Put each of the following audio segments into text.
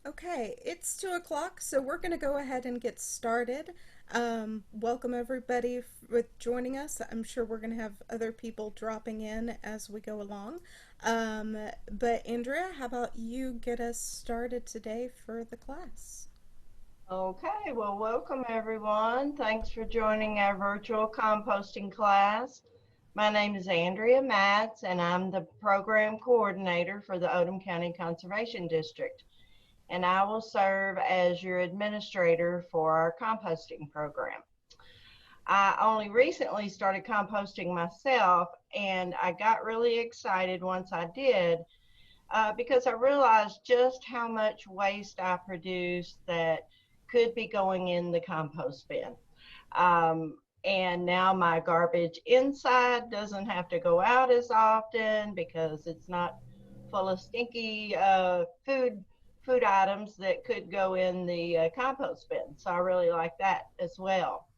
Okay, it's 2 o'clock, so we're going to go ahead and get started. Welcome everybody with joining us. I'm sure we're going to have other people dropping in as we go along. But Andrea, how about you get us started today for the class? Okay, well, welcome everyone. Thanks for joining our virtual composting class. My name is Andrea Matz, and I'm the program coordinator for the Odom County Conservation District. And I will serve as your administrator for our composting program. I only recently started composting myself, and I got really excited once I did because I realized just how much waste I produce that could be going in the compost bin. And now my garbage inside doesn't have to go out as often because it's not full of stinky food items that could go in the compost bin. So I really like that as well.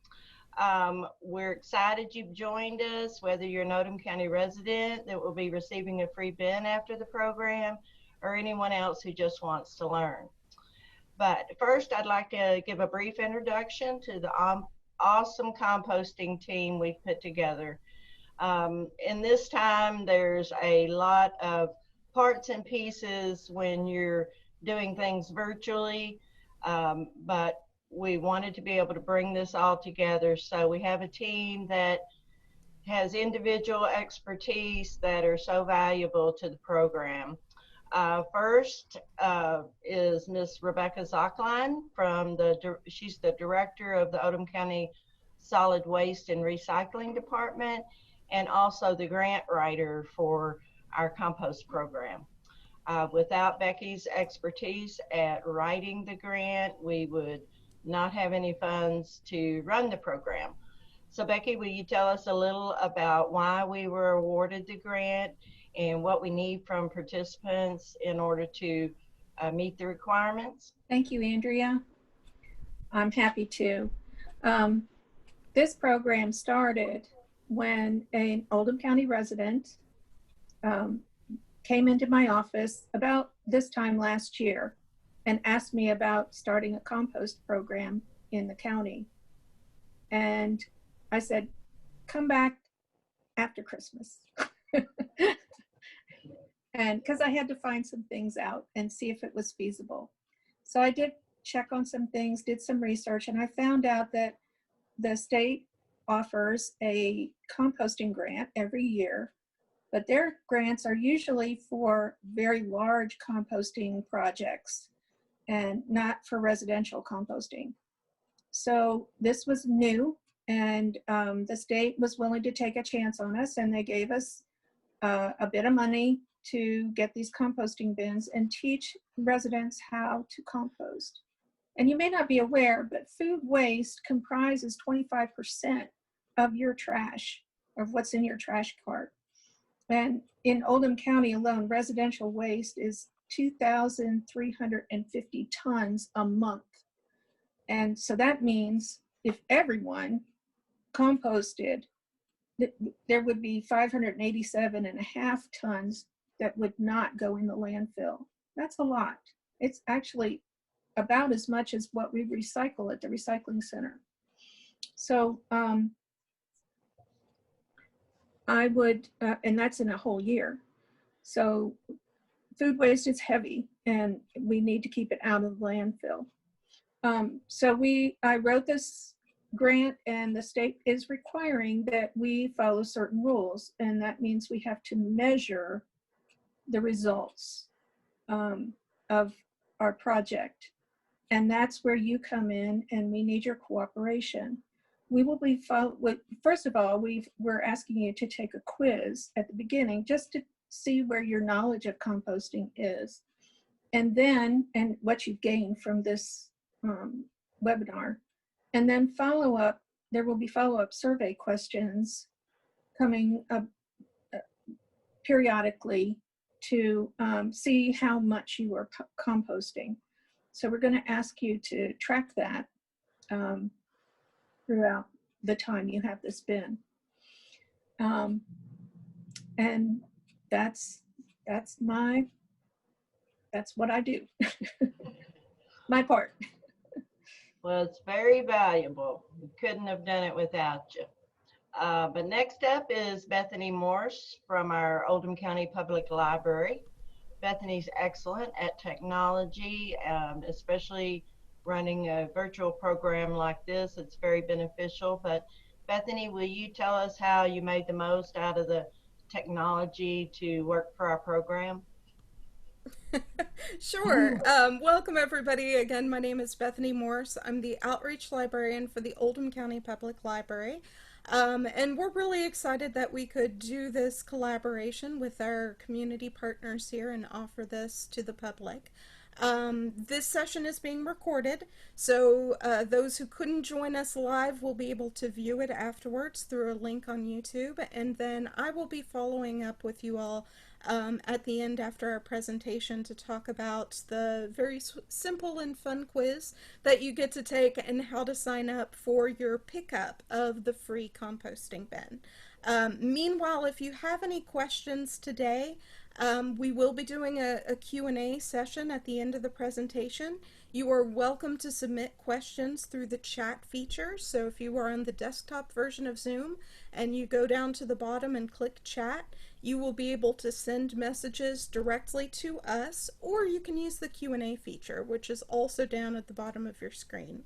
We're excited you've joined us, whether you're an Odom County resident that will be receiving a free bin after the program, or anyone else who just wants to learn. But first, I'd like to give a brief introduction to the awesome composting team we've put together. In this time, there's a lot of parts and pieces when you're doing things virtually, but we wanted to be able to bring this all together. So we have a team that has individual expertise that are so valuable to the program. First is Miss Rebecca Zockline she's the director of the Odom County Solid Waste and Recycling Department, and also the grant writer for our compost program. Without Becky's expertise at writing the grant, we would not have any funds to run the program. So Becky, will you tell us a little about why we were awarded the grant and what we need from participants in order to meet the requirements? Thank you, Andrea. I'm happy to. Um, this program started when an Oldham County resident um, came into my office about this time last year and asked me about starting a compost program in the county. And I said, come back after Christmas. And because I had to find some things out and see if it was feasible. So I did check on some things, did some research, and I found out that the state offers a composting grant every year, but their grants are usually for very large composting projects and not for residential composting. So this was new, and the state was willing to take a chance on us, and they gave us a bit of money to get these composting bins and teach residents how to compost. And you may not be aware, but food waste comprises 25% of your trash, of what's in your trash cart. And in Oldham County alone, residential waste is 2,350 tons a month. And so that means if everyone composted, there would be 587 and a half tons that would not go in the landfill. That's a lot. It's actually about as much as what we recycle at the recycling center. So I would, and that's in a whole year. So food waste is heavy and we need to keep it out of the landfill. So I wrote this grant, and the state is requiring that we follow certain rules, and that means we have to measure the results of our project. And that's where you come in, and we need your cooperation. We will be first of all, we're asking you to take a quiz at the beginning just to see where your knowledge of composting is, and what you've gained from this webinar. And then there will be follow-up survey questions coming up periodically to see how much you are composting. So we're going to ask you to track that throughout the time you have this bin. And that's what I do. my part. Well, it's very valuable. We couldn't have done it without you. But next up is Bethany Morse from our Oldham County Public Library. Bethany's excellent at technology, especially running a virtual program like this. It's very beneficial. But Bethany, will you tell us how you made the most out of the technology to work for our program? Sure. Welcome, everybody. Again, my name is Bethany Morse. I'm the outreach librarian for the Oldham County Public Library. And we're really excited that we could do this collaboration with our community partners here and offer this to the public. This session is being recorded, so those who couldn't join us live will be able to view it afterwards through a link on YouTube, and then I will be following up with you all at the end after our presentation to talk about the very simple and fun quiz that you get to take and how to sign up for your pickup of the free composting bin. Meanwhile, if you have any questions today, we will be doing a Q&A session at the end of the presentation. You are welcome to submit questions through the chat feature. So if you are on the desktop version of Zoom and you go down to the bottom and click chat, you will be able to send messages directly to us, or you can use the Q&A feature, which is also down at the bottom of your screen.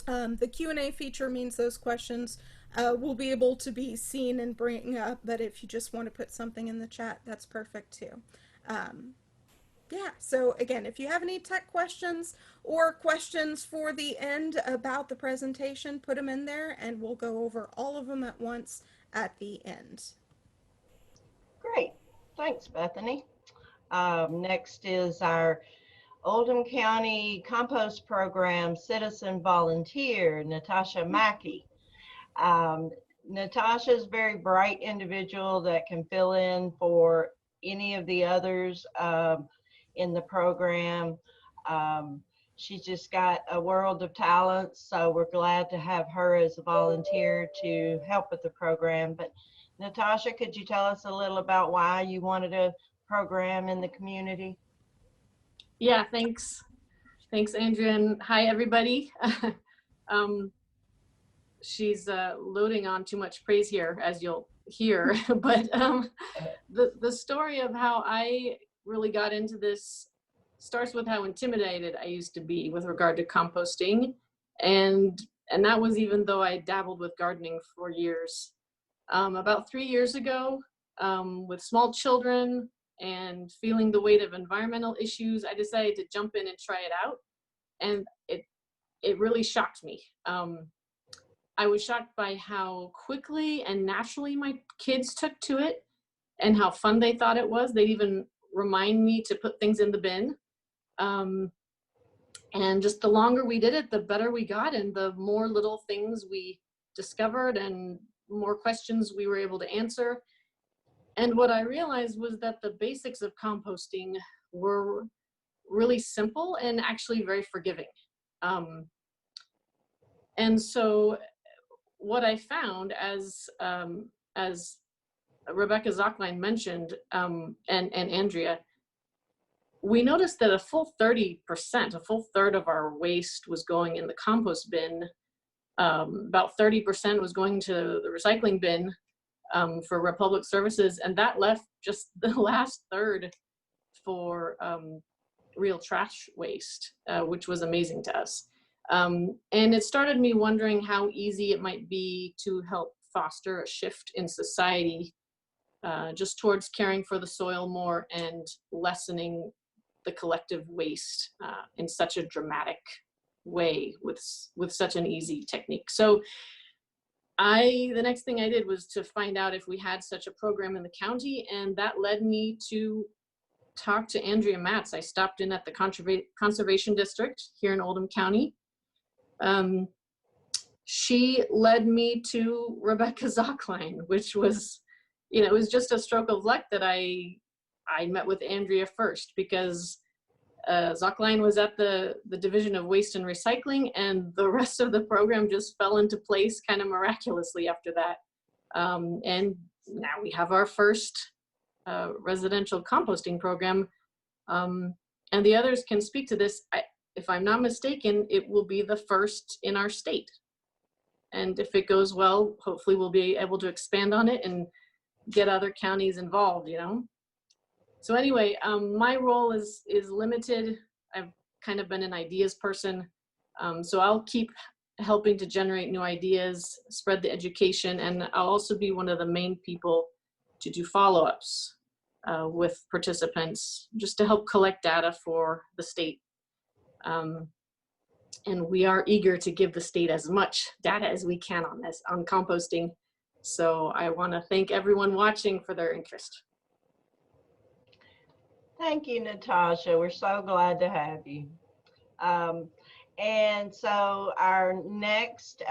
The Q&A feature means those questions will be able to be seen and bring up, but if you just want to put something in the chat, that's perfect too. Yeah, so again, if you have any tech questions or questions for the end about the presentation, put them in there and we'll go over all of them at once at the end. Great. Thanks, Bethany. Next is our Oldham County Compost Program citizen volunteer, Natasha Mackey. Natasha is a very bright individual that can fill in for any of the others in the program. She's just got a world of talents, so we're glad to have her as a volunteer to help with the program. But Natasha, could you tell us a little about why you wanted a program in the community? Yeah, thanks. Thanks, Andrea, and hi, everybody. She's loading on too much praise here, as you'll hear. But the story of how I really got into this starts with how intimidated I used to be with regard to composting. And that was even though I dabbled with gardening for years. About 3 years ago, with small children and feeling the weight of environmental issues, I decided to jump in and try it out. And it really shocked me. I was shocked by how quickly and naturally my kids took to it and how fun they thought it was. They'd even remind me to put things in the bin. And just the longer we did it, the better we got, and the more little things we discovered and more questions we were able to answer. And what I realized was that the basics of composting were really simple and actually very forgiving. And so what I found, as Rebecca Zockline mentioned, and Andrea, we noticed that a full 30%, a full third of our waste was going in the compost bin. About 30% was going to the recycling bin for Republic Services, and that left just the last third for real trash waste, which was amazing to us. And it started me wondering how easy it might be to help foster a shift in society just towards caring for the soil more and lessening the collective waste in such a dramatic way with such an easy technique. So the next thing I did was to find out if we had such a program in the county, and that led me to talk to Andrea Matz. I stopped in at the Conservation District here in Oldham County. She led me to Rebecca Zockline, which was, it was just a stroke of luck that I met with Andrea first, because Zockline was at the Division of Waste and Recycling, and the rest of the program just fell into place kind of miraculously after that. And now we have our first residential composting program. And the others can speak to this. if I'm not mistaken, it will be the first in our state. And if it goes well, hopefully we'll be able to expand on it and get other counties involved, you know? So anyway, my role is limited. I've kind of been an ideas person. So I'll keep helping to generate new ideas, spread the education, and I'll also be one of the main people to do follow-ups with participants, just to help collect data for the state. And we are eager to give the state as much data as we can on this, on composting. So I want to thank everyone watching for their interest. Thank you, Natasha. We're so glad to have you. And so our next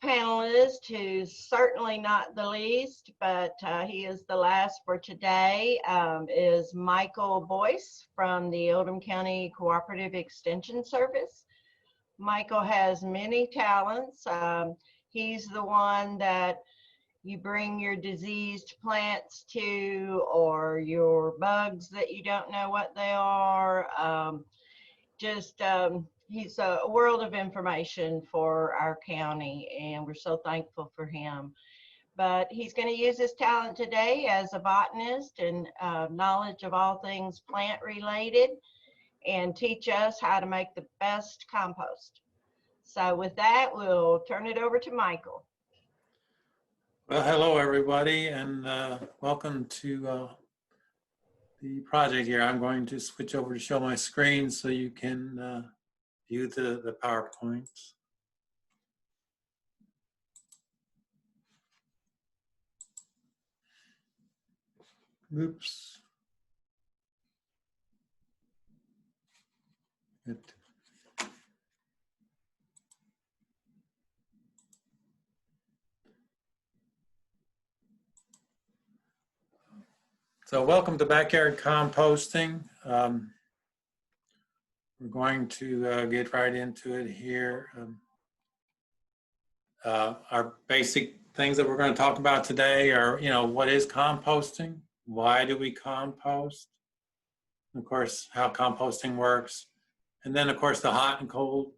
panelist, who's certainly not the least, but he is the last for today, is Michael Boyce from the Oldham County Cooperative Extension Service. Michael has many talents. He's the one that you bring your diseased plants to, or your bugs that you don't know what they are. He's a world of information for our county, and we're so thankful for him. But he's going to use his talent today as a botanist and knowledge of all things plant related, and teach us how to make the best compost. So with that, we'll turn it over to Michael. Well, hello everybody, and welcome to the project here. I'm going to switch over to show my screen so you can view the PowerPoints. Oops. Good. So welcome to Backyard Composting. We're going to get right into it here. Our basic things that we're going to talk about today are, what is composting? Why do we compost? Of course, how composting works. And then, of course, the hot and cold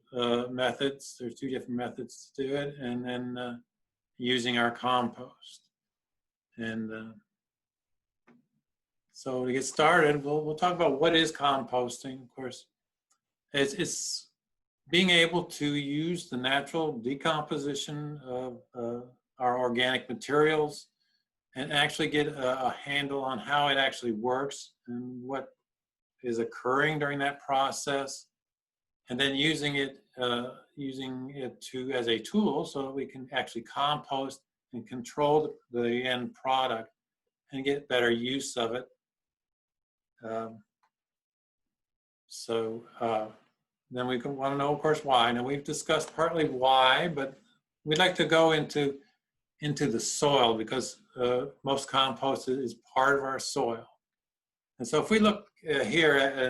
methods. There's two different methods to do it. And then using our compost. And so to get started, we'll talk about what is composting. Of course, it's being able to use the natural decomposition of our organic materials and actually get a handle on how it actually works and what is occurring during that process, and then using it as a tool so that we can actually compost and control the end product and get better use of it. Then we can want to know, of course, why. Now we've discussed partly why, but we'd like to go into the soil, because most compost is part of our soil. And so if we look here at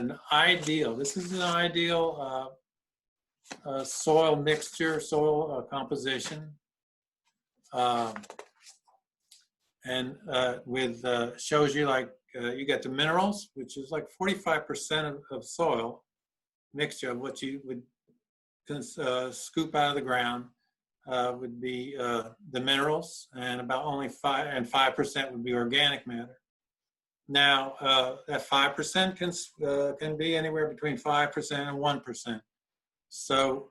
this is an ideal soil mixture, soil composition. Shows you you get the minerals, which is like 45% of soil mixture of what you would scoop out of the ground would be the minerals, and about only 5% would be organic matter. Now that 5% can be anywhere between 5% and 1%. So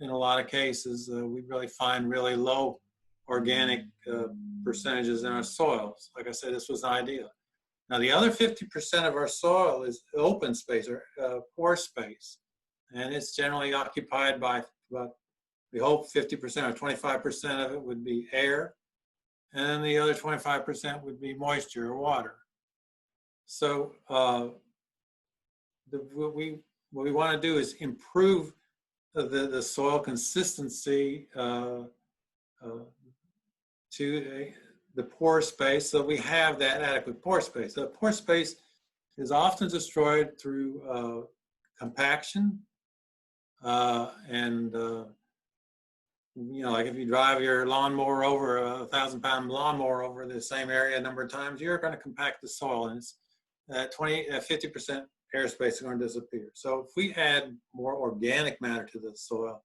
in a lot of cases, we really find really low organic percentages in our soils. Like I said, this was ideal. Now, the other 50% of our soil is open space, or pore space, and it's generally occupied by about, we hope, 50% or 25% of it would be air, and then the other 25% would be moisture or water. So what we want to do is improve the soil consistency to the pore space, so we have that adequate pore space. The pore space is often destroyed through compaction, like if you drive your lawnmower over, a 1,000-pound lawnmower over the same area a number of times, you're going to compact the soil, and it's 50% airspace is going to disappear. So if we add more organic matter to the soil,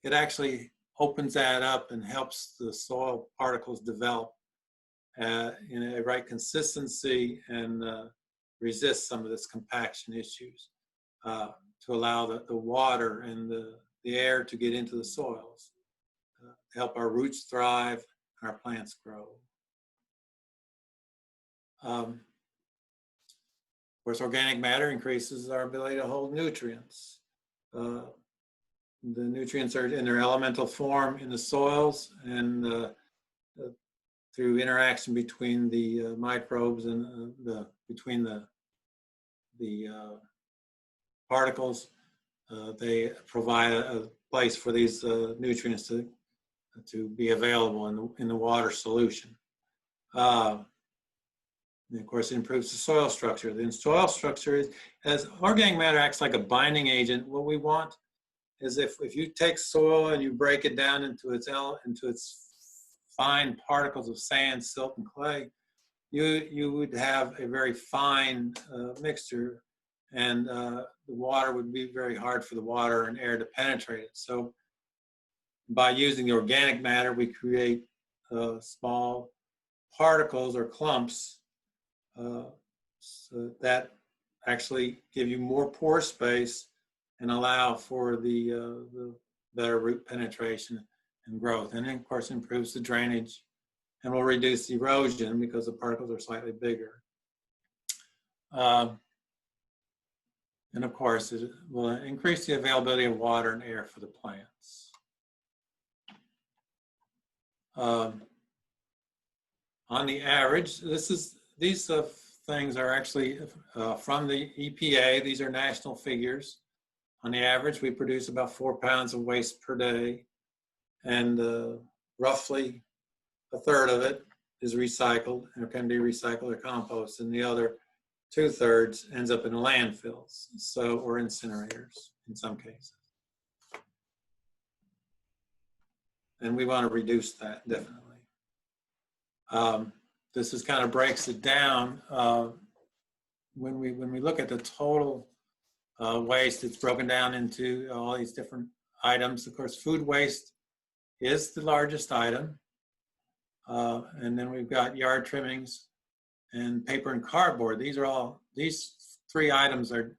it actually opens that up and helps the soil particles develop in a right consistency and resist some of this compaction issues to allow the water and the air to get into the soils, to help our roots thrive and our plants grow. Of course, organic matter increases our ability to hold nutrients. The nutrients are in their elemental form in the soils, and through interaction between the microbes and between the particles, they provide a place for these nutrients to be available in the water solution. And of course, it improves the soil structure. The soil structure is, as organic matter acts like a binding agent, what we want is if you take soil and you break it down into its fine particles of sand, silt, and clay, you would have a very fine mixture, and the water would be very hard for the water and air to penetrate it. So by using the organic matter, we create small particles or clumps so that actually give you more pore space and allow for the better root penetration and growth. And then, of course, improves the drainage and will reduce erosion because the particles are slightly bigger. And of course, it will increase the availability of water and air for the plants. On the average, these things are actually from the EPA. These are national figures. On the average, we produce about 4 pounds of waste per day, and roughly a third of it is recycled or can be recycled or composted, and the other 2/3 ends up in landfills, or incinerators in some cases. And we want to reduce that, definitely. This is kind of breaks it down. When we look at the total waste, it's broken down into all these different items. Of course, food waste is the largest item. And then we've got yard trimmings and paper and cardboard. These 3 items are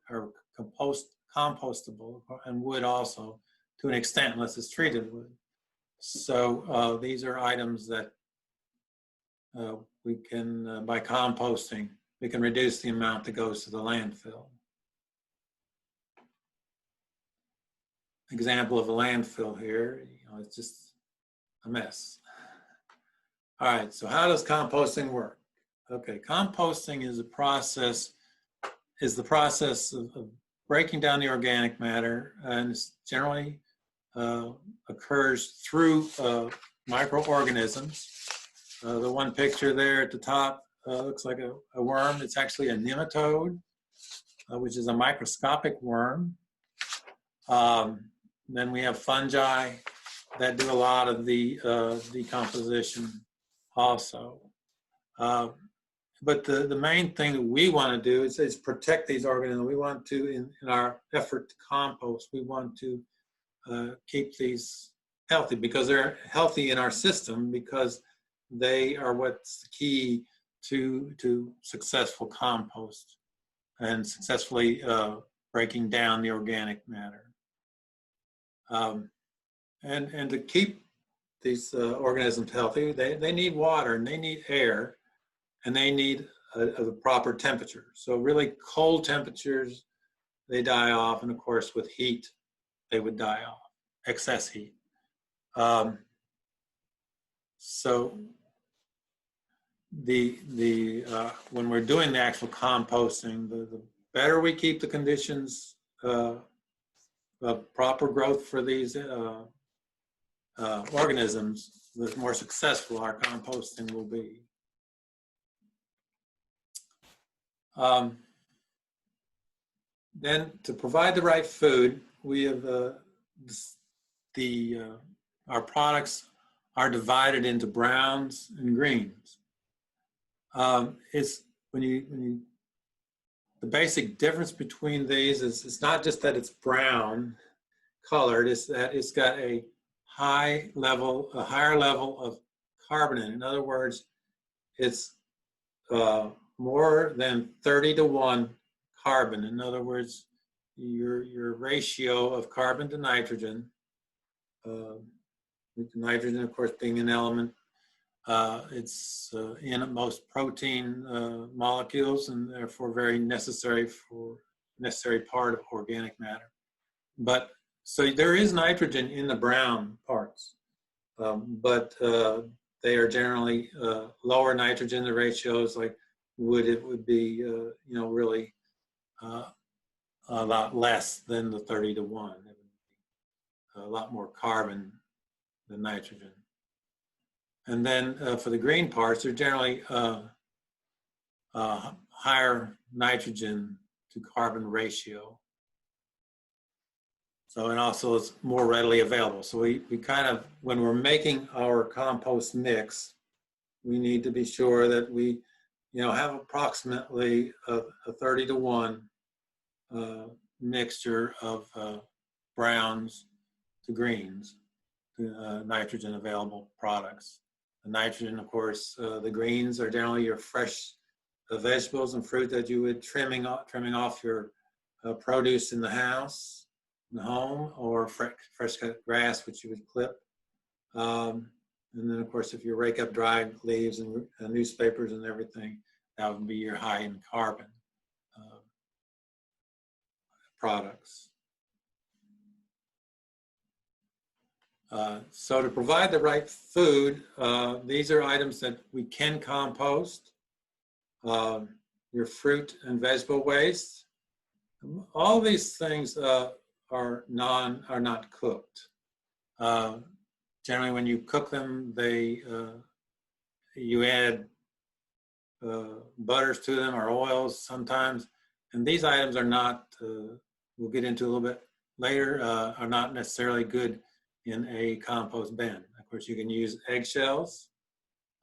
compostable, and wood also to an extent, unless it's treated wood. So these are items that we can, by composting, we can reduce the amount that goes to the landfill. Example of a landfill here, it's just a mess. All right, so how does composting work? Okay, composting is the process of breaking down the organic matter, and it generally occurs through microorganisms. The one picture there at the top looks like a worm. It's actually a nematode, which is a microscopic worm. Then we have fungi that do a lot of the decomposition also. But the main thing that we want to do is protect these organisms. We want to, in our effort to compost, we want to keep these healthy, because they're healthy in our system, because they are what's key to successful compost and successfully breaking down the organic matter. And to keep these organisms healthy, they need water, and they need air, and they need a proper temperature. So really cold temperatures, they die off, and of course with heat, they would die off, excess heat. So when we're doing the actual composting, the better we keep the conditions of proper growth for these organisms, the more successful our composting will be. Then to provide the right food, we have our products are divided into browns and greens. The the basic difference between these is it's not just that it's brown colored, it's that it's got a higher level of carbon in it. In other words, it's more than 30-to-1 carbon. In other words, your ratio of carbon to nitrogen, with nitrogen, of course, being an element, it's in most protein molecules and therefore very necessary part of organic matter. But so there is nitrogen in the brown parts, but they are generally lower nitrogen. The ratios like it would be really a lot less than the 30-to-1. It would be a lot more carbon than nitrogen. And then for the green parts, they're generally higher nitrogen to carbon ratio. So, and also it's more readily available. So we kind of, when we're making our compost mix, we need to be sure that we, have approximately a 30-to-1 mixture of browns to greens, to nitrogen available products. The nitrogen, of course, the greens are generally your fresh vegetables and fruit that you would trimming off your produce in the house, in the home, or fresh cut grass, which you would clip. And then, of course, if you rake up dried leaves and newspapers and everything, that would be your high in carbon products. So to provide the right food, these are items that we can compost. Your fruit and vegetable waste. All these things are not cooked. Generally, when you cook them, you add butters to them or oils sometimes, and these items are not. We'll get into a little bit later. Are not necessarily good in a compost bin. Of course, you can use eggshells,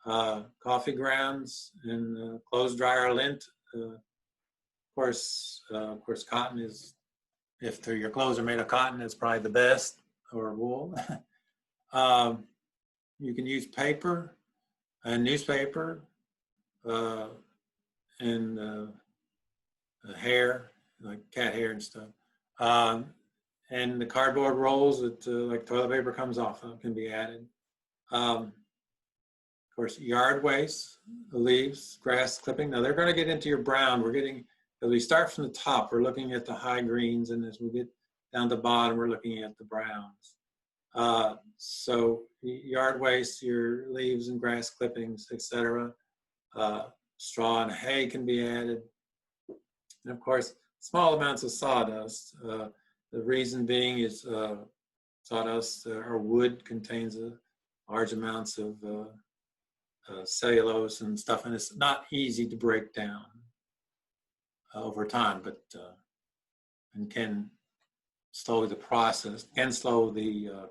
coffee grounds, and clothes dryer lint. Of course, cotton is. If your clothes are made of cotton, it's probably the best, or wool. You can use paper and newspaper and hair, like cat hair and stuff. And the cardboard rolls that like toilet paper comes off of can be added. Of course, yard waste, leaves, grass clipping. Now they're going to get into your brown. As we start from the top, we're looking at the high greens, and as we get down the bottom, we're looking at the browns. So yard waste, your leaves and grass clippings, etc. Straw and hay can be added. And of course, small amounts of sawdust. The reason being is sawdust or wood contains large amounts of cellulose and stuff, and it's not easy to break down over time, but and can slow the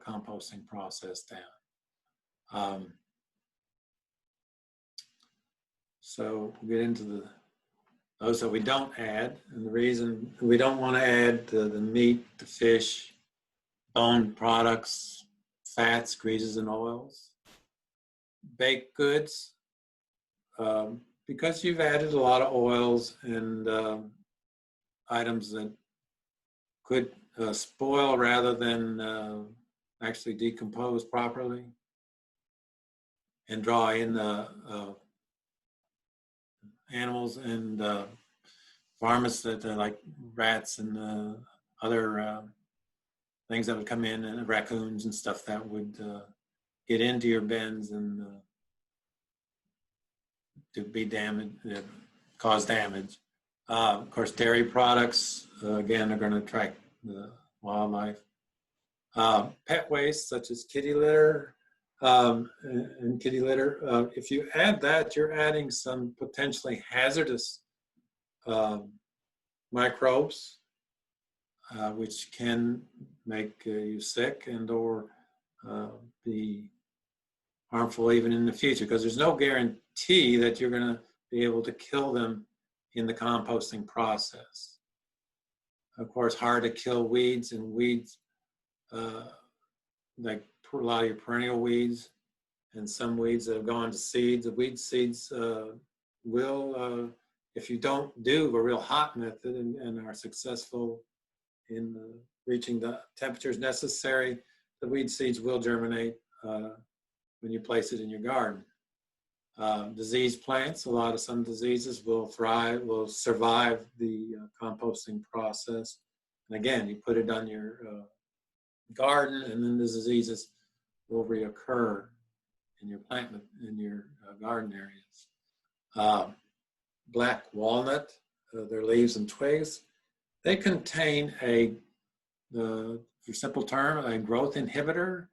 composting process down. So we'll get into those that we don't add, and the reason we don't want to add the meat, the fish, bone products, fats, greases, and oils. Baked goods, because you've added a lot of oils and items that could spoil rather than actually decompose properly and draw in animals and varmints that are like rats and other things that would come in, and raccoons and stuff that would get into your bins and to be damaged, cause damage. Of course, dairy products, again, are going to attract the wildlife. Pet waste, such as kitty litter, and kitty litter. If you add that, you're adding some potentially hazardous microbes, which can make you sick and or be harmful even in the future, because there's no guarantee that you're going to be able to kill them in the composting process. Of course, hard to kill weeds, and weeds like a lot of your perennial weeds and some weeds that have gone to seeds. The weed seeds will, if you don't do a real hot method and are successful in reaching the temperatures necessary, the weed seeds will germinate when you place it in your garden. Disease plants, some diseases will thrive, will survive the composting process. And again, you put it on your garden, and then the diseases will reoccur in your garden areas. Black walnut, their leaves and twigs, they contain for simple term, a growth inhibitor.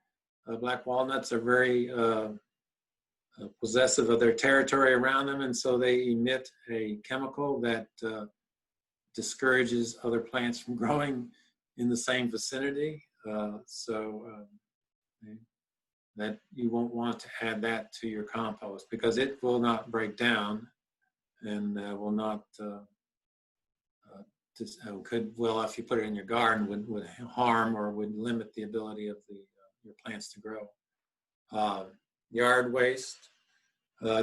Black walnuts are very possessive of their territory around them, and so they emit a chemical that discourages other plants from growing in the same vicinity. That you won't want to add that to your compost, because it will not break down and will not if you put it in your garden, would harm or would limit the ability of your plants to grow. Yard waste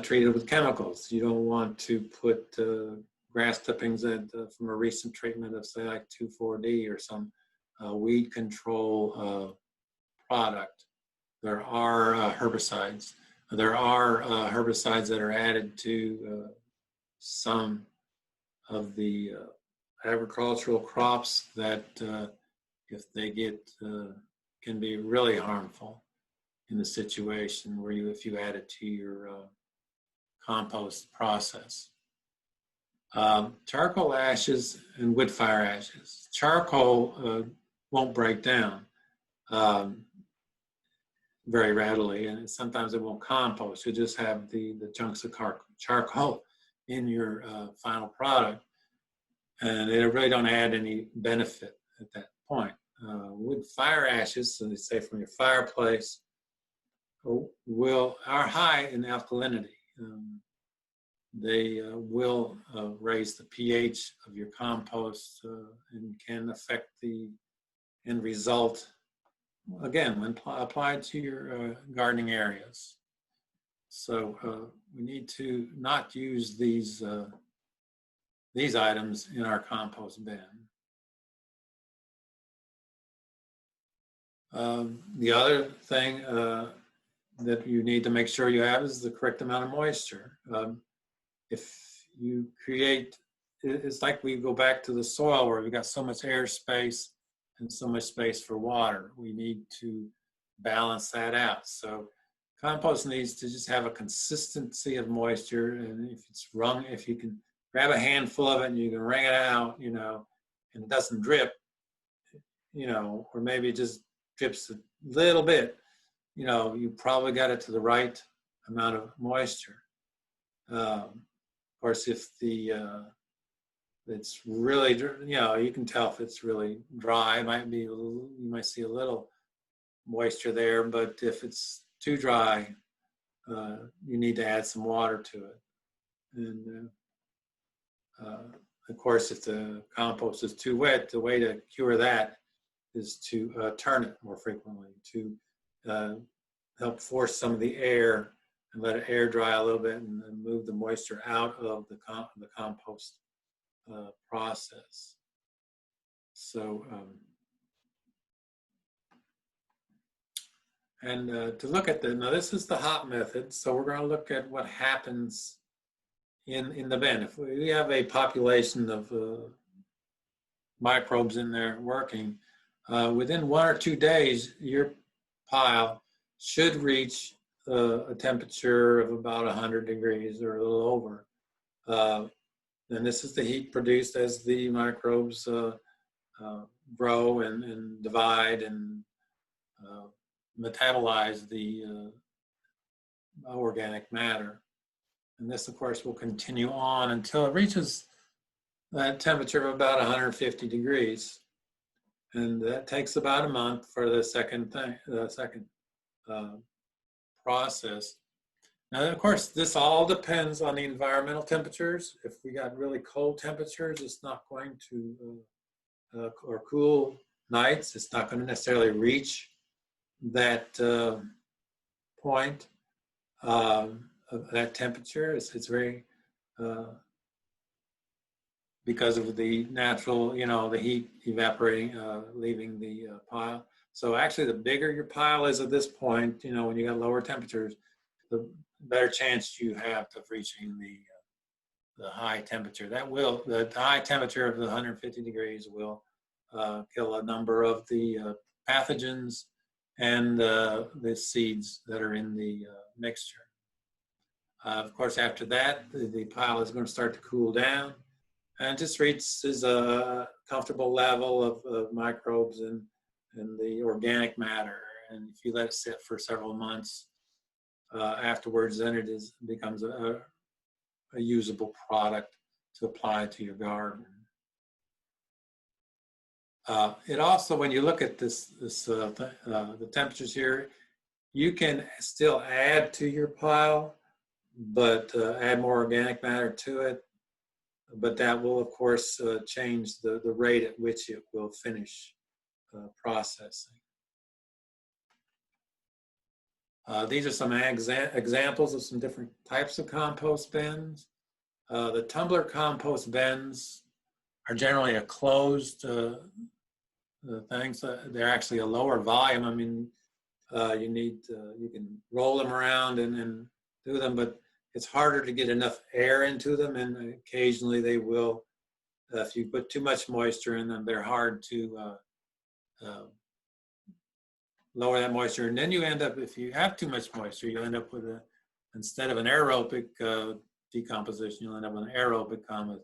treated with chemicals. You don't want to put grass clippings from a recent treatment of, say, like 2,4-D or some weed control product. There are herbicides. There are herbicides that are added to some of the agricultural crops that, if they get, can be really harmful in the situation where if you add it to your compost process. Charcoal ashes and wood fire ashes. Charcoal won't break down very readily, and sometimes it won't compost. You just have the chunks of charcoal in your final product, and they really don't add any benefit at that point. Wood fire ashes, so they say from your fireplace, are high in alkalinity. They will raise the pH of your compost and can affect the end result, again, when applied to your gardening areas. So we need to not use these items in our compost bin. The other thing that you need to make sure you have is the correct amount of moisture. If you create, it's like we go back to the soil where we've got so much air space and so much space for water. We need to balance that out. So compost needs to just have a consistency of moisture, and if you can grab a handful of it and you can wring it out, and it doesn't drip, or maybe it just drips a little bit, you probably got it to the right amount of moisture. Of course, if it's really, you can tell if it's really dry. You might see a little moisture there, but if it's too dry, you need to add some water to it. And of course, if the compost is too wet, the way to cure that is to turn it more frequently, to help force some of the air and let it air dry a little bit, and then move the moisture out of the compost process. So, to look at now this is the hot method, so we're going to look at what happens in the bin. If we have a population of microbes in there working, within 1 or 2 days, your pile should reach a temperature of about 100 degrees or a little over. And this is the heat produced as the microbes grow and divide and metabolize the organic matter. And this, of course, will continue on until it reaches that temperature of about 150 degrees. And that takes about a month for the second process. Now, of course, this all depends on the environmental temperatures. If we got really cold temperatures, it's not going to, or cool nights, it's not going to necessarily reach that point of that temperature. It's very, because of the natural, the heat evaporating, leaving the pile. So actually, the bigger your pile is at this point, when you got lower temperatures, the better chance you have of reaching the high temperature. The high temperature of the 150 degrees will kill a number of the pathogens and the seeds that are in the mixture. Of course, after that, the pile is going to start to cool down and just reaches a comfortable level of microbes and the organic matter. And if you let it sit for several months afterwards, then it becomes a usable product to apply to your garden. It also, when you look at the temperatures here, you can still add to your pile, but add more organic matter to it. But that will, of course, change the rate at which it will finish processing. These are some examples of some different types of compost bins. The tumbler compost bins are generally a closed thing, so they're actually a lower volume. I mean, you can roll them around and do them, but it's harder to get enough air into them, and occasionally they will, if you put too much moisture in them, they're hard to lower that moisture. And then you end up, if you have too much moisture, you end up with instead of an aerobic decomposition, you'll end up with an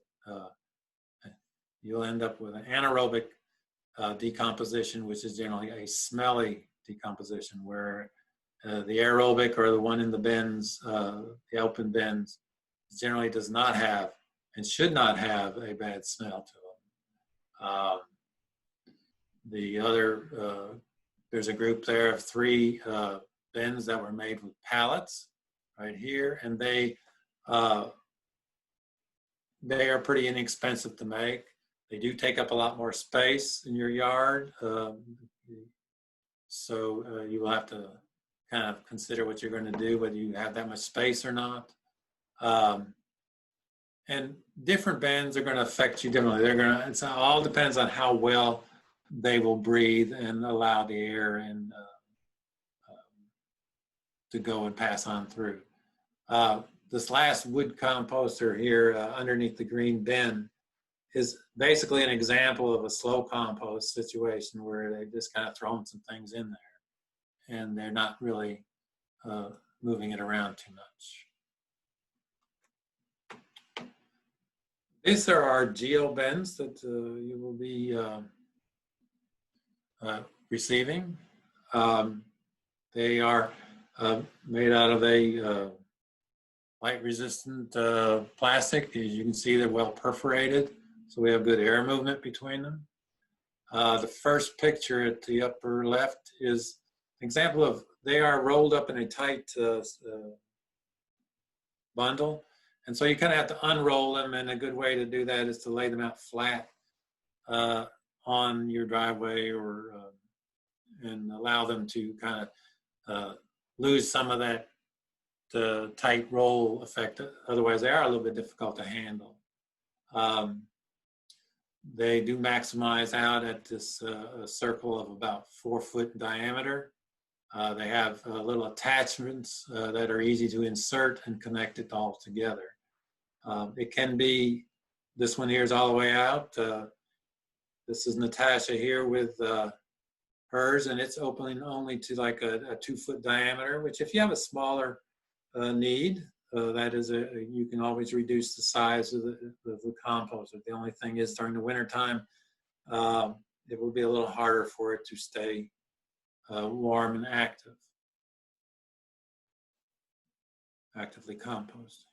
you'll end up with an anaerobic decomposition, which is generally a smelly decomposition, where the aerobic, or the one in the bins, the open bins, generally does not have and should not have a bad smell to them. The other, there's a group there of 3 bins that were made with pallets right here, and they are pretty inexpensive to make. They do take up a lot more space in your yard, so you will have to kind of consider what you're going to do, whether you have that much space or not. And different bins are going to affect you differently. It all depends on how well they will breathe and allow the air and to go and pass on through. This last wood composter here underneath the green bin is basically an example of a slow compost situation where they've just kind of thrown some things in there and they're not really moving it around too much. These are our Geo Bends that you will be receiving. They are made out of a light resistant plastic. As you can see, they're well perforated, so we have good air movement between them. The first picture at the upper left is an example of, they are rolled up in a tight bundle, and so you kind of have to unroll them, and a good way to do that is to lay them out flat on your driveway, or and allow them to kind of lose some of that tight roll effect. Otherwise, they are a little bit difficult to handle. They do maximize out at this circle of about 4 foot in diameter. They have little attachments that are easy to insert and connect it all together. It can be, this one here is all the way out. This is Natasha here with hers, and it's opening only to like a 2 foot diameter, which if you have a smaller need, that is you can always reduce the size of the composter. The only thing is, during the winter time, it will be a little harder for it to stay warm and actively composting.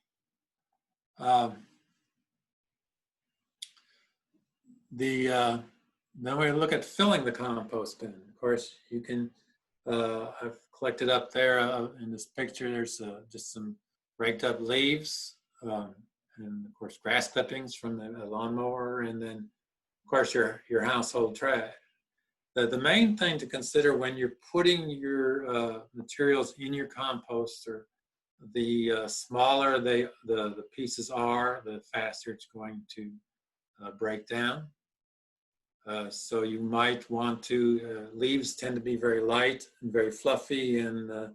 Then we look at filling the compost bin. Of course, you can, I've collected up there in this picture, there's just some raked up leaves, and of course grass clippings from the lawnmower, and then of course your household trash. The main thing to consider when you're putting your materials in your composter, the smaller the pieces are, the faster it's going to break down. So you might want to, leaves tend to be very light and very fluffy and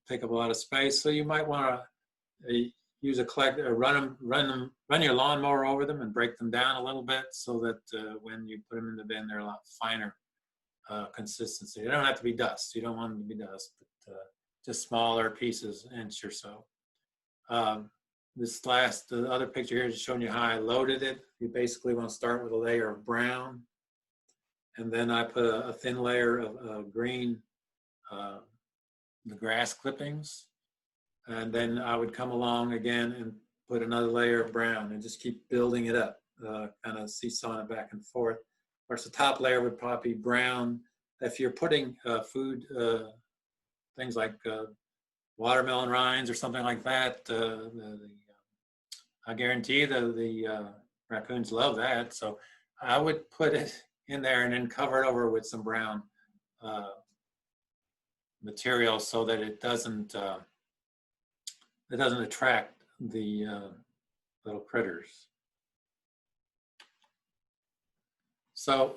take up a lot of space. So you might want to use a collector, run your lawnmower over them and break them down a little bit so that when you put them in the bin, they're a lot finer consistency. They don't have to be dust. You don't want them to be dust, but just smaller pieces, inch or so. The other picture here is showing you how I loaded it. You basically want to start with a layer of brown, and then I put a thin layer of green, the grass clippings, and then I would come along again and put another layer of brown and just keep building it up, kind of seesawing it back and forth. Of course, the top layer would probably be brown. If you're putting food, things like watermelon rinds or something like that, I guarantee the raccoons love that. So I would put it in there and then cover it over with some brown material so that it doesn't attract the little critters. So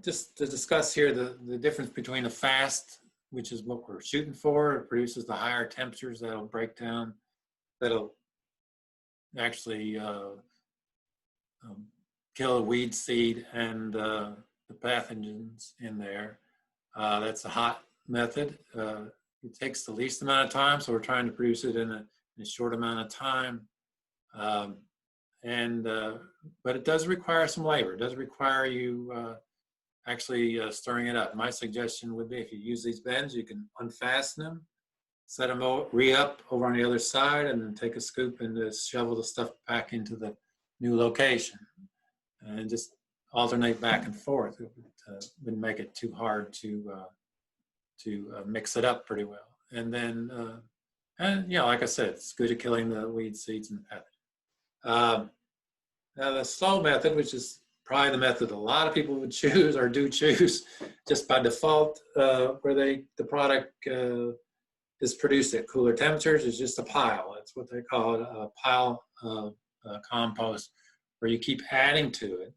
just to discuss here the difference between a fast, which is what we're shooting for, it produces the higher temperatures that'll break down, that'll actually kill a weed seed and the pathogens in there. That's a hot method. It takes the least amount of time, so we're trying to produce it in a short amount of time. But it does require some labor. It does require you actually stirring it up. My suggestion would be if you use these bins, you can unfasten them, set them re-up over on the other side, and then take a scoop and just shovel the stuff back into the new location. And just alternate back and forth. It wouldn't make it too hard to mix it up pretty well. And then, like I said, it's good at killing the weed seeds and pathogens. Now the slow method, which is probably the method a lot of people would choose or do choose just by default, where the product is produced at cooler temperatures, is just a pile. That's what they call it, a pile of compost, where you keep adding to it,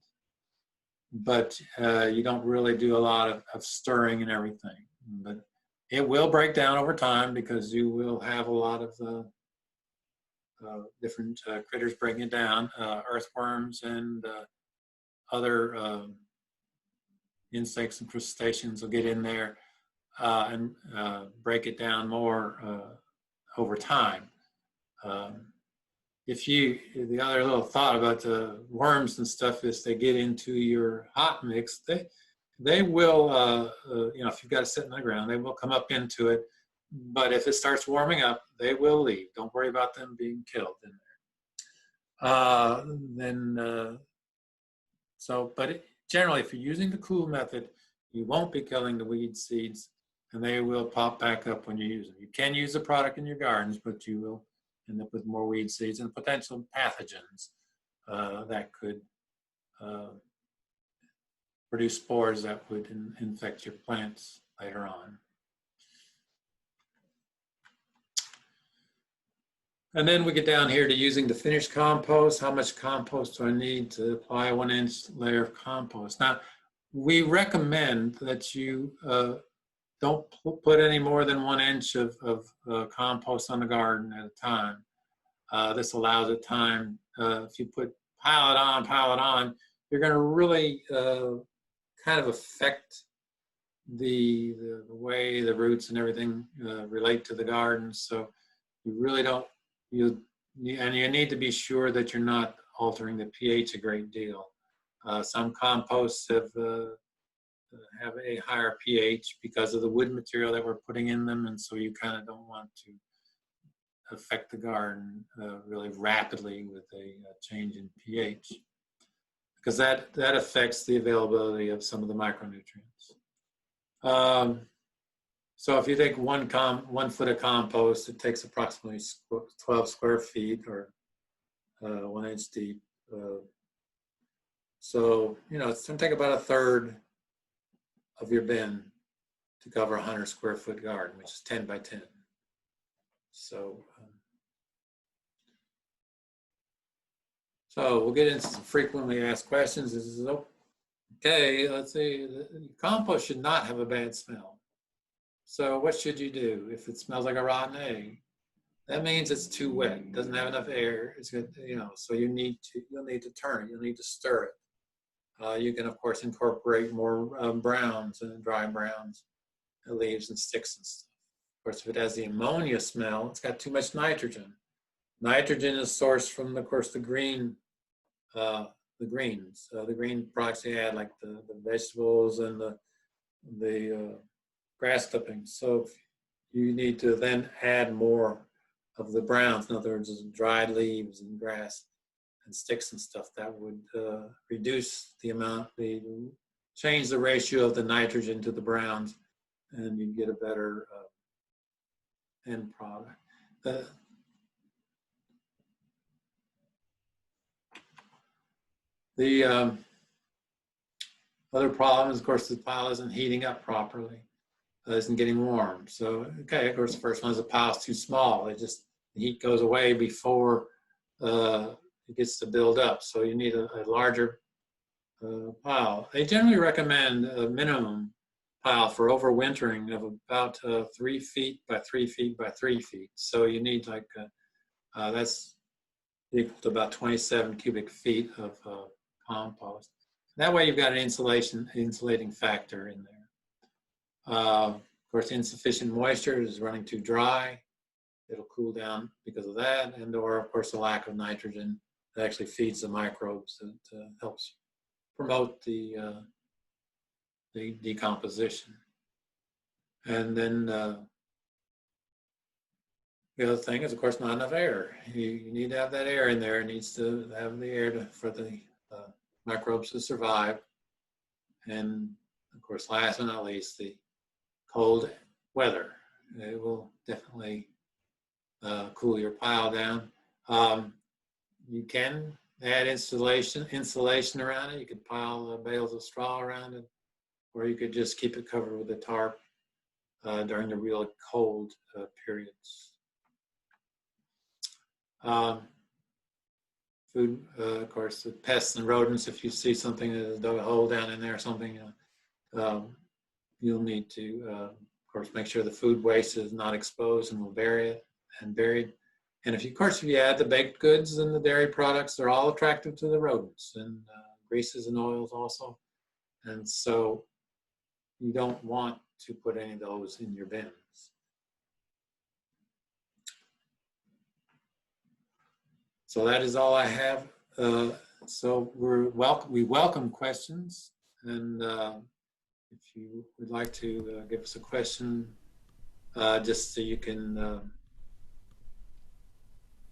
but you don't really do a lot of stirring and everything. But it will break down over time because you will have a lot of different critters breaking it down, earthworms and other insects and crustaceans will get in there and break it down more over time. The other little thought about the worms and stuff is they get into your hot mix, they will, if you've got it sitting on the ground, they will come up into it. But if it starts warming up, they will leave. Don't worry about them being killed in there. But generally, if you're using the cool method, you won't be killing the weed seeds, and they will pop back up when you use them. You can use the product in your gardens, but you will end up with more weed seeds and potential pathogens that could produce spores that would infect your plants later on. And then we get down here to using the finished compost. How much compost do I need to apply a 1-inch layer of compost? Now, we recommend that you don't put any more than 1 inch of compost on the garden at a time. This allows it time. If you pile it on, you're going to really kind of affect the way the roots and everything relate to the garden. So you really don't. You need to be sure that you're not altering the pH a great deal. Some composts have a higher pH because of the wood material that we're putting in them, and so you kind of don't want to affect the garden really rapidly with a change in pH, because that affects the availability of some of the micronutrients. So if you take 1 foot of compost, it takes approximately 12 square feet or 1 inch deep. So, you know, it's going to take about a third of your bin to cover a 100 square foot garden, which is 10 by 10. So, so we'll get into some frequently asked questions. This is okay. Let's see. Compost should not have a bad smell. So what should you do if it smells like a rotten egg? That means it's too wet. It doesn't have enough air. It's good, you know. So you'll need to turn it. You'll need to stir it. You can of course incorporate more browns and dry browns, leaves and sticks and stuff. Of course, if it has the ammonia smell, it's got too much nitrogen. Nitrogen is sourced from, of course, the greens, the green products they add, like the vegetables and the grass clippings. So you need to then add more of the browns. In other words, dried leaves and grass and sticks and stuff that would reduce the amount, change the ratio of the nitrogen to the browns, and you get a better end product. The other problem is, of course, the pile isn't heating up properly. Isn't getting warm. So, okay, of course, the first one is the pile's too small. The heat goes away before it gets to build up. So you need a larger pile. They generally recommend a minimum pile for overwintering of about 3 feet by 3 feet by 3 feet. So you need like, that's equal to about 27 cubic feet of compost. That way you've got an insulating factor in there. Of course, insufficient moisture is running too dry. It'll cool down because of that, and or of course the lack of nitrogen that actually feeds the microbes that helps promote the decomposition. And then the other thing is, of course, not enough air. You need to have that air in there. It needs to have the air for the microbes to survive. And of course, last but not least, the cold weather. It will definitely cool your pile down. You can add insulation around it. You could pile bales of straw around it, or you could just keep it covered with a tarp during the real cold periods. Food, of course, the pests and rodents, if you see something that has dug a hole down in there or something, you'll need to, of course, make sure the food waste is not exposed and will bury it and buried. And if you, of course, if you add the baked goods and the dairy products, they're all attractive to the rodents, and greases and oils also. And so you don't want to put any of those in your bins. So that is all I have. So we welcome questions, and if you would like to give us a question, just so you can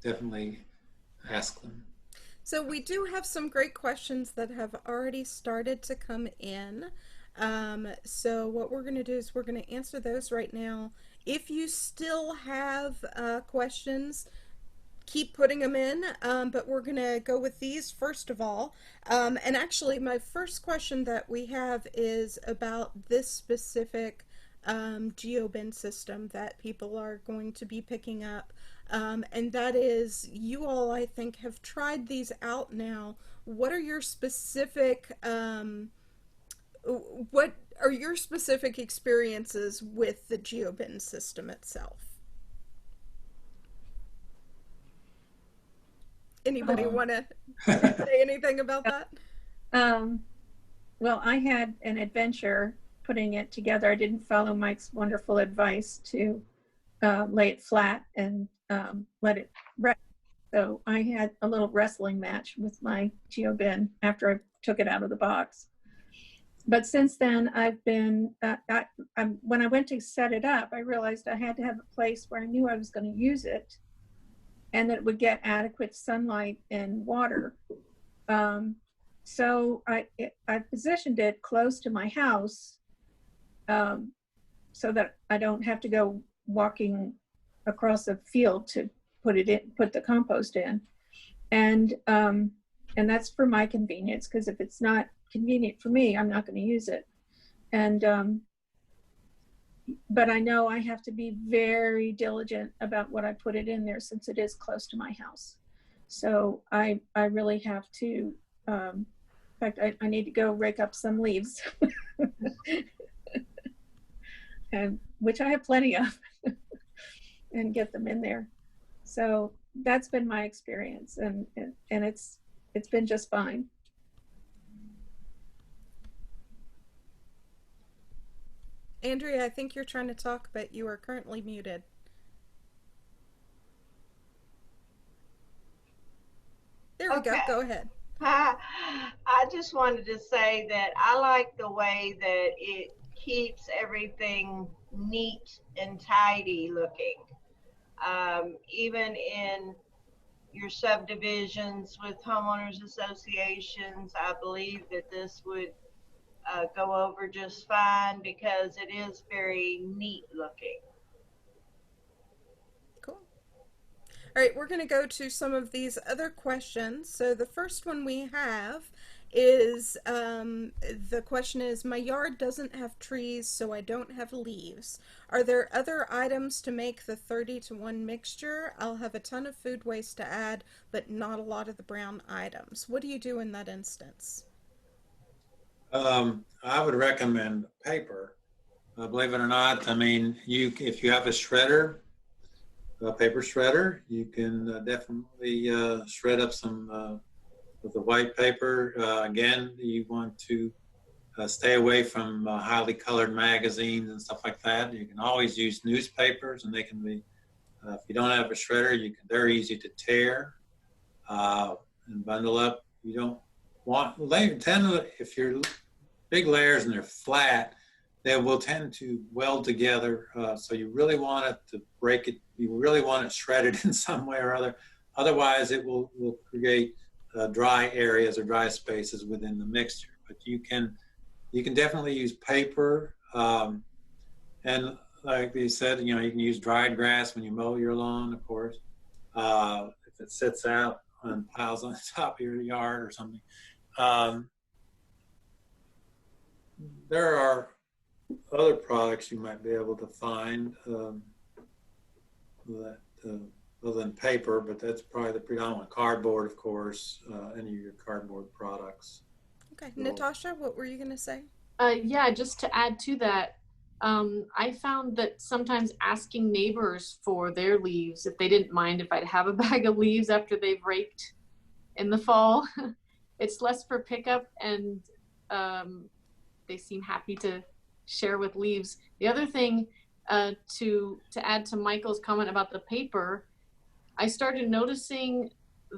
definitely ask them. So we do have some great questions that have already started to come in. So what we're going to do is we're going to answer those right now. If you still have questions, keep putting them in, but we're going to go with these first of all. And actually, my first question that we have is about this specific Geo Bin system that people are going to be picking up. And that is, you all, I think, have tried these out now. What are your specific experiences with the Geo Bin system itself? Anybody want to say anything about that? Well, I had an adventure putting it together. I didn't follow Mike's wonderful advice to lay it flat and let it rest. So I had a little wrestling match with my Geo Bin after I took it out of the box. But since then, I've been, when I went to set it up, I realized I had to have a place where I knew I was going to use it and that it would get adequate sunlight and water. So I positioned it close to my house so that I don't have to go walking across a field to put the compost in. And that's for my convenience, because if it's not convenient for me, I'm not going to use it. And but I know I have to be very diligent about what I put it in there, since it is close to my house. So I really have to, in fact, I need to go rake up some leaves, and which I have plenty of, and get them in there. So that's been my experience, and it's been just fine. Andrea, I think you're trying to talk, but you are currently muted. There we go. Okay. Go ahead. I just wanted to say that I like the way that it keeps everything neat and tidy looking. Even in your subdivisions with homeowners associations, I believe that this would go over just fine, because it is very neat looking. Cool. All right, we're going to go to some of these other questions. So the first one we have is, the question is, my yard doesn't have trees, so I don't have leaves. Are there other items to make the 30-to-1 mixture? I'll have a ton of food waste to add, but not a lot of the brown items. What do you do in that instance? I would recommend paper. Believe it or not, I mean, if you have a shredder, a paper shredder, you can definitely shred up some with the white paper. Again, you want to stay away from highly colored magazines and stuff like that. You can always use newspapers, and they can be, if you don't have a shredder, they're easy to tear and bundle up. You don't want, if you're big layers and they're flat, they will tend to weld together. So you really want it to break it. You really want it shredded in some way or other. Otherwise, it will create dry areas or dry spaces within the mixture. But you can definitely use paper. And like they said, you can use dried grass when you mow your lawn, of course. If it sits out on piles on the top of your yard or something. There are other products you might be able to find that other than paper, but that's probably the predominant. Cardboard, of course, any of your cardboard products. Okay, so, Natasha, what were you going to say? Yeah, just to add to that, I found that sometimes asking neighbors for their leaves, if they didn't mind if I'd have a bag of leaves after they've raked in the fall, it's less for pickup, and they seem happy to share with leaves. The other thing, to add to Michael's comment about the paper, I started noticing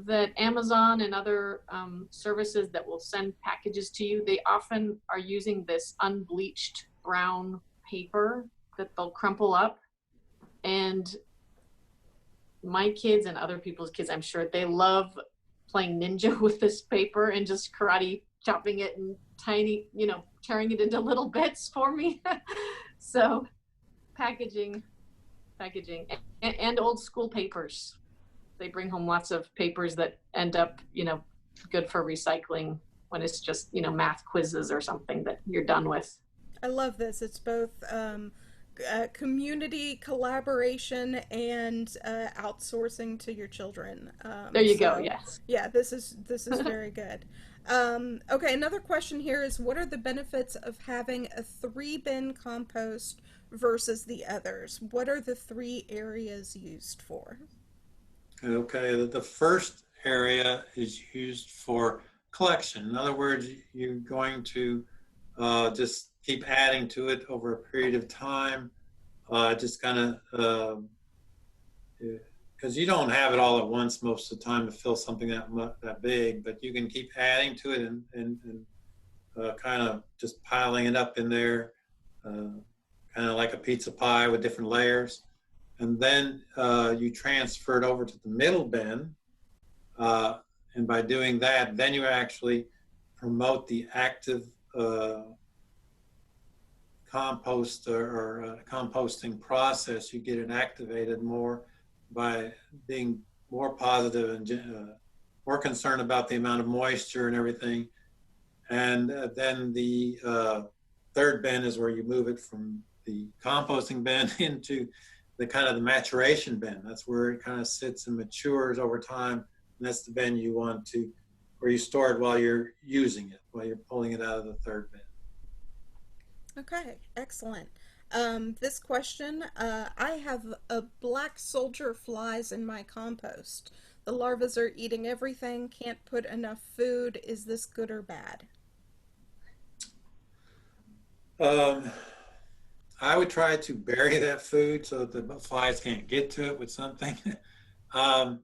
that Amazon and other services that will send packages to you, they often are using this unbleached brown paper that they'll crumple up. And my kids and other people's kids, I'm sure, they love playing ninja with this paper and just karate chopping it and tiny, tearing it into little bits for me. So packaging and old school papers. They bring home lots of papers that end up, good for recycling when it's just, math quizzes or something that you're done with. I love this. It's both community collaboration and outsourcing to your children. There you go. Yes. Yeah, this is very good. Okay, another question here is, what are the benefits of having a 3-bin compost versus the others? What are the 3 areas used for? Okay, the first area is used for collection. In other words, you're going to just keep adding to it over a period of time. Just kind of, because you don't have it all at once most of the time to fill something that big, but you can keep adding to it and kind of just piling it up in there, kind of like a pizza pie with different layers. And then you transfer it over to the middle bin. And by doing that, then you actually promote the active compost or composting process, you get it activated more by being more positive and more concerned about the amount of moisture and everything. And then the third bin is where you move it from the composting bin into the kind of the maturation bin. That's where it kind of sits and matures over time. And that's the bin you want to, where you store it while you're using it, while you're pulling it out of the third bin. Okay, excellent. This question, I have a black soldier flies in my compost. The larvae are eating everything, can't put enough food. Is this good or bad? I would try to bury that food so that the flies can't get to it with something. um,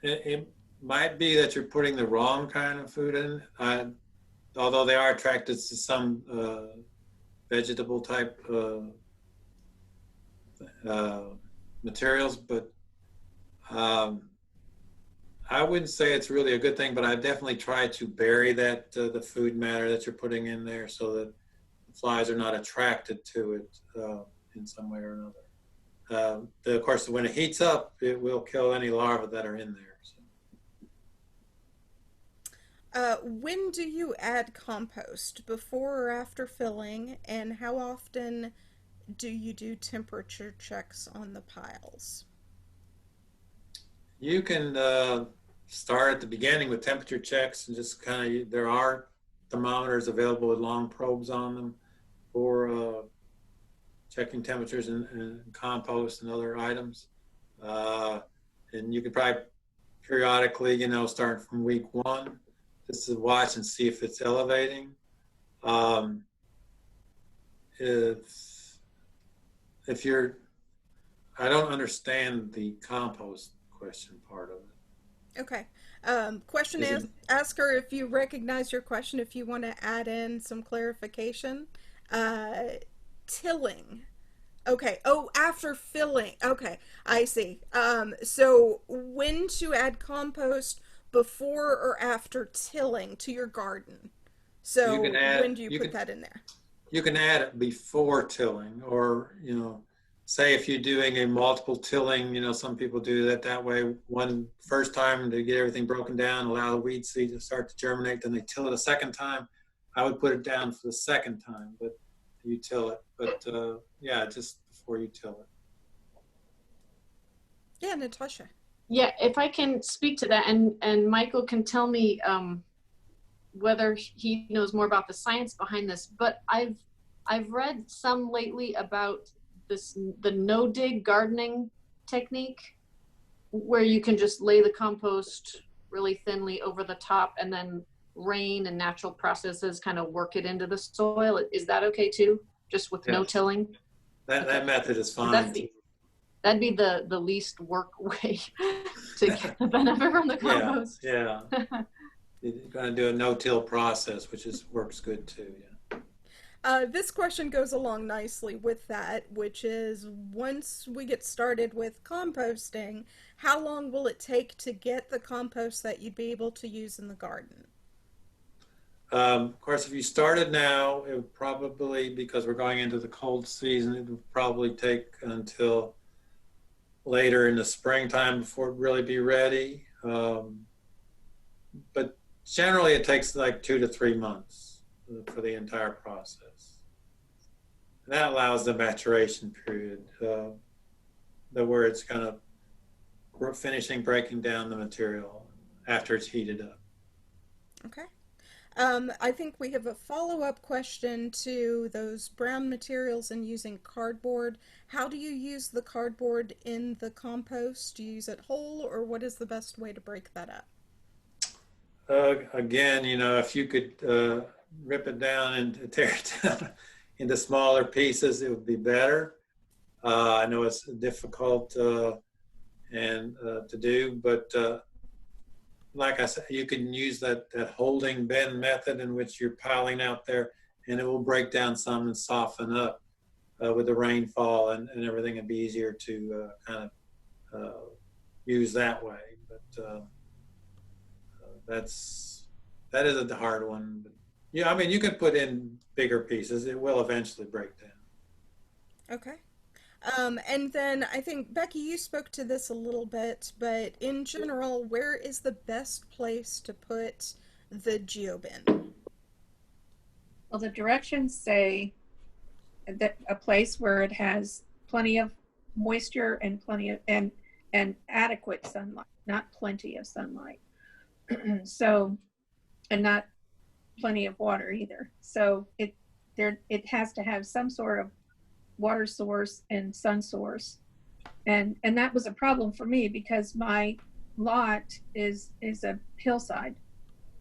it might be that you're putting the wrong kind of food in, although they are attracted to some vegetable type materials, but I wouldn't say it's really a good thing, but I definitely try to bury that the food matter that you're putting in there so that the flies are not attracted to it in some way or another. Of course, when it heats up, it will kill any larvae that are in there. So. When do you add compost? Before or after filling? And how often do you do temperature checks on the piles? You can start at the beginning with temperature checks and just kind of, there are thermometers available with long probes on them for checking temperatures in compost and other items. And you could probably periodically, start from week 1, just to watch and see if it's elevating. If you're, I don't understand the compost question part of it. Okay. Question is, ask her if you recognize your question, if you want to add in some clarification. Tilling. Okay. Oh, after filling. Okay. I see. So when to add compost, before or after tilling to your garden? So when do you put that in there? You can add it before tilling, or, say if you're doing a multiple tilling, some people do that way. One first time to get everything broken down, allow the weed seed to start to germinate, then they till it a second time. I would put it down for the second time, but you till it. But yeah, just before you till it. Yeah, Natasha. Yeah, if I can speak to that, and Michael can tell me whether he knows more about the science behind this, but I've read some lately about the NoDig gardening technique, where you can just lay the compost really thinly over the top and then rain and natural processes kind of work it into the soil. Is that okay too? Just with no tilling? That method is fine. That'd be the least work way to get the benefit from the compost. Yeah. You're going to do a no-till process, which works good too. Yeah. This question goes along nicely with that, which is, once we get started with composting, how long will it take to get the compost that you'd be able to use in the garden? Of course, if you started now, it would probably, because we're going into the cold season, it would probably take until later in the springtime before it really be ready. But generally it takes like 2 to 3 months for the entire process. And that allows the maturation period, where it's kind of finishing breaking down the material after it's heated up. Okay. I think we have a follow-up question to those brown materials and using cardboard. How do you use the cardboard in the compost? Do you use it whole, or what is the best way to break that up? Again, if you could rip it down and tear it down into smaller pieces, it would be better. I know it's difficult and to do, but like I said, you can use that holding bin method in which you're piling out there, and it will break down some and soften up with the rainfall and everything. It'd be easier to kind of use that way. But that is a hard one. But Yeah, I mean, you can put in bigger pieces. It will eventually break down. Okay. And then I think, Becky, you spoke to this a little bit, but in general, where is the best place to put the geobin? Well, the directions say that a place where it has plenty of moisture and plenty of and adequate sunlight, not plenty of sunlight. So, and not plenty of water either. So it has to have some sort of water source and sun source. And that was a problem for me because my lot is a hillside.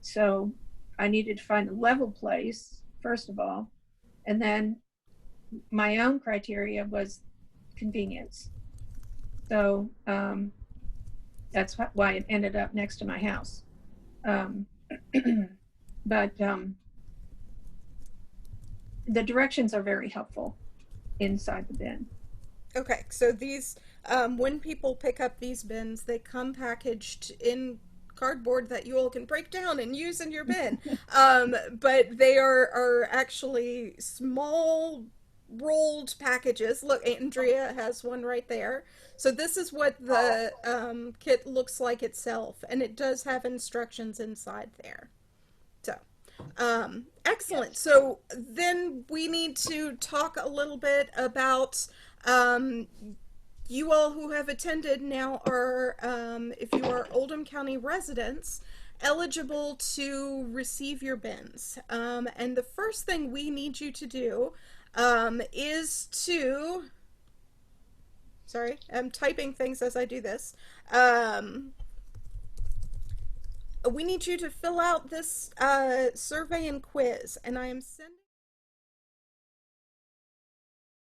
So I needed to find a level place, first of all. And then my own criteria was convenience. So that's why it ended up next to my house. But the directions are very helpful inside the bin. Okay, so these, when people pick up these bins, they come packaged in cardboard that you all can break down and use in your bin. But they are actually small rolled packages. Look, Andrea has one right there. So this is what the kit looks like itself, and it does have instructions inside there. So, excellent. Yes. So then we need to talk a little bit about you all who have attended now are, if you are Oldham County residents, eligible to receive your bins. And the first thing we need you to do is to, sorry, I'm typing things as I do this. We need you to fill out this survey and quiz, and I am sending